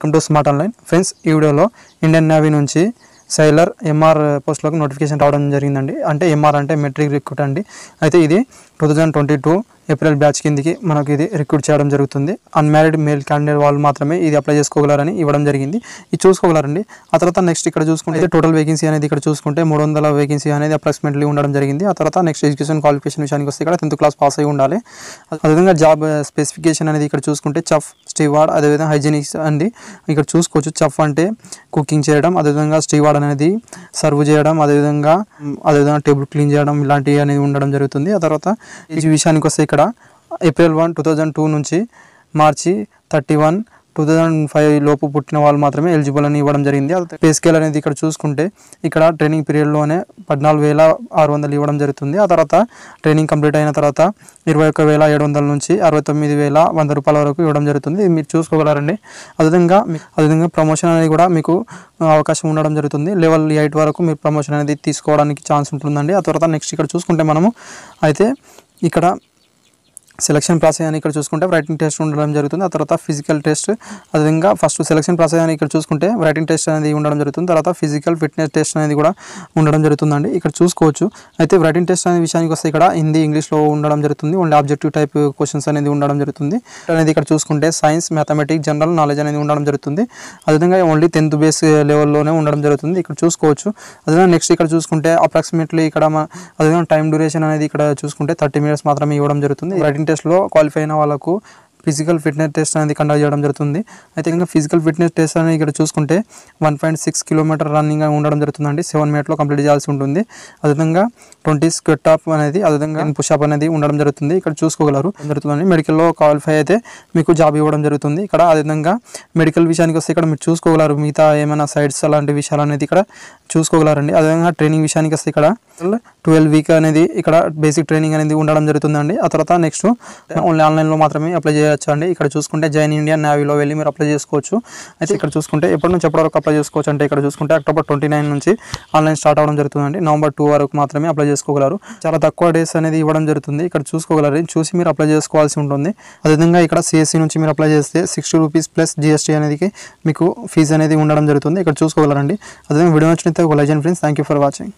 Welcome to smart online. Friends, ఈ వీడియోలో Indian navy నుంచి సైలర్ ఎంఆర్ పోస్టులకు నోటిఫికేషన్ రావడం జరిగిందండి. అంటే ఎంఆర్ అంటే మెట్రిక్ రిక్రూట్ అండి. అయితే ఇది 2022 ఏప్రిల్ బ్యాచ్ కిందికి మనకి ఇది రిక్రూట్ చేయడం జరుగుతుంది. అన్మ్యారీడ్ మేల్ క్యాండిడేట్ వాళ్ళు మాత్రమే ఇది అప్లై చేసుకోగలరని ఇవ్వడం జరిగింది. ఇది చూసుకోగలరండి. ఆ తర్వాత నెక్స్ట్ ఇక్కడ చూసుకుంటే టోటల్ వేకెన్సీ అనేది ఇక్కడ చూసుకుంటే 300 వేకెన్సీ అనేది అప్రాక్సిమేట్లీ ఉండడం జరిగింది. ఆ తర్వాత నెక్స్ట్ ఎడ్యుకేషన్ క్వాలిఫికేషన్ విషయానికి వస్తే ఇక్కడ 10th క్లాస్ పాస్ అయి ఉండాలి. అదేవిధంగా జాబ్ స్పెసిఫికేషన్ అనేది ఇక్కడ చూసుకుంటే చెఫ్, స్టీవార్డ్, అదేవిధంగా హైజీనిక్స్ అండి. ఇక్కడ చూసుకోవచ్చు. చెఫ్ అంటే కుకింగ్ చేయడం, అదేవిధంగా స్టీవార్డ్ అనేది సర్వ్ చేయడం, అదేవిధంగా టేబుల్ క్లీన్ చేయడం ఇలాంటివి అనేది ఉండడం జరుగుతుంది. ఆ తర్వాత ఈ విషయానికి వస్తే ఇక్కడ ఏప్రిల్ 1, 2002 నుంచి మార్చి 31, 2005 లోపు పుట్టిన వాళ్ళు మాత్రమే ఎలిజిబుల్ అని ఇవ్వడం జరిగింది. పే స్కేల్ అనేది ఇక్కడ చూసుకుంటే ఇక్కడ ట్రైనింగ్ పీరియడ్లోనే 14,600 ఇవ్వడం జరుగుతుంది. ఆ తర్వాత ట్రైనింగ్ కంప్లీట్ అయిన తర్వాత 21,700 నుంచి 69,100 రూపాయల వరకు ఇవ్వడం జరుగుతుంది. ఇది మీరు చూసుకోగలరండి. అదేవిధంగా ప్రమోషన్ అనేది కూడా మీకు అవకాశం ఉండడం జరుగుతుంది. లెవెల్ 8 వరకు మీరు ప్రమోషన్ అనేది తీసుకోవడానికి ఛాన్స్ ఉంటుందండి. ఆ తర్వాత నెక్స్ట్ ఇక్కడ చూసుకుంటే మనము అయితే ఇక్కడ సెలక్షన్ ప్రాసెస్ అని ఇక్కడ చూసుకుంటే రైటింగ్ టెస్ట్ ఉండడం జరుగుతుంది. ఆ తర్వాత ఫిజికల్ టెస్ట్, అదేవిధంగా ఫస్ట్ సెలక్షన్ ప్రాసెస్ అని ఇక్కడ చూసుకుంటే రైటింగ్ టెస్ట్ అనేది ఉండడం జరుగుతుంది. తర్వాత ఫిజికల్ ఫిట్నెస్ టెస్ట్ అనేది కూడా ఉండడం జరుగుతుందండి. ఇక్కడ చూసుకోవచ్చు. అయితే రైటింగ్ టెస్ట్ అనే విషయానికి వస్తే ఇక్కడ హిందీ, ఇంగ్లీష్లో ఉండడం జరుగుతుంది. ఓన్లీ ఆబ్జెక్టివ్ టైప్ క్వశ్చన్స్ అనేది ఉండడం జరుగుతుంది. అనేది ఇక్కడ చూసుకుంటే సైన్స్, మ్యాథమెటిక్స్, జనరల్ నాలెడ్జ్ అనేది ఉండడం జరుగుతుంది. అదేవిధంగా ఓన్లీ 10th బేస్ లెవెల్లోనే ఉండడం జరుగుతుంది. ఇక్కడ చూసుకోవచ్చు. అదేవిధంగా నెక్స్ట్ ఇక్కడ చూసుకుంటే అప్రాక్సిమేట్లీ ఇక్కడ అదేవిధంగా టైం డ్యూరేషన్ అనేది ఇక్కడ చూసుకుంటే 30 minutes మాత్రమే ఇవ్వడం జరుగుతుంది. రైటింగ్ టెస్ట్లో క్వాలిఫై అయిన వాళ్ళకు ఫిజికల్ ఫిట్నెస్ టెస్ట్ అనేది కండక్ట్ చేయడం జరుగుతుంది. అయితే ఇంకా ఫిజికల్ ఫిట్నెస్ టెస్ట్ అనేది ఇక్కడ చూసుకుంటే 1.6 కిలోమీటర్ రన్నింగ్ ఉండడం జరుగుతుందండి. 7 minutes కంప్లీట్ చేయాల్సి ఉంటుంది. అదేవిధంగా 20 స్క్వాట్ అప్ అనేది, అదేవిధంగా పుషప్ అనేది ఉండడం జరుగుతుంది. ఇక్కడ చూసుకోగలరు జరుగుతుందండి. మెడికల్లో క్వాలిఫై అయితే మీకు జాబ్ ఇవ్వడం జరుగుతుంది ఇక్కడ. అదేవిధంగా మెడికల్ విషయానికి వస్తే ఇక్కడ మీరు చూసుకోగలరు. మిగతా ఏమైనా సైడ్స్ అలాంటి విషయాలు అనేది ఇక్కడ చూసుకోగలరండి. అదేవిధంగా ట్రైనింగ్ విషయానికి వస్తే ఇక్కడ 12 week అనేది ఇక్కడ బేసిక్ ట్రైనింగ్ అనేది ఉండడం జరుగుతుందండి. ఆ తర్వాత నెక్స్ట్ ఓన్లీ ఆన్లైన్లో మాత్రమే అప్లై చేయొచ్చు అండి. ఇక్కడ చూసుకుంటే జైన్ ఇండియన్ నేవీలో వెళ్ళి మీరు అప్లై చేసుకోవచ్చు. అయితే ఇక్కడ చూసుకుంటే ఎప్పటి నుంచి ఎప్పటి వరకు అప్లై చేసుకోవచ్చు అంటే ఇక్కడ చూసుకుంటే అక్టోబర్ 29 నుంచి ఆన్లైన్ స్టార్ట్ అవ్వడం జరుగుతుందండి. నవంబర్ 2 వరకు మాత్రమే అప్లై చేసుకోగలరు. చాలా తక్కువ డేస్ అనేది ఇవ్వడం జరుగుతుంది. ఇక్కడ చూసుకోగలరు. చూసి మీరు అప్లై చేసుకోవాల్సి ఉంటుంది. అదేవిధంగా ఇక్కడ సిఎస్సి నుంచి మీరు అప్లై చేస్తే 60 రూపీస్ ప్లస్ జిఎస్టీ అనేది మీకు ఫీజు అనేది ఉండడం జరుగుతుంది. ఇక్కడ చూసుకోగలరండి. అదేవిధంగా వీడియో నచ్చినట్లయితే ఒక లైక్ చేయండి friends. Thank you for watching.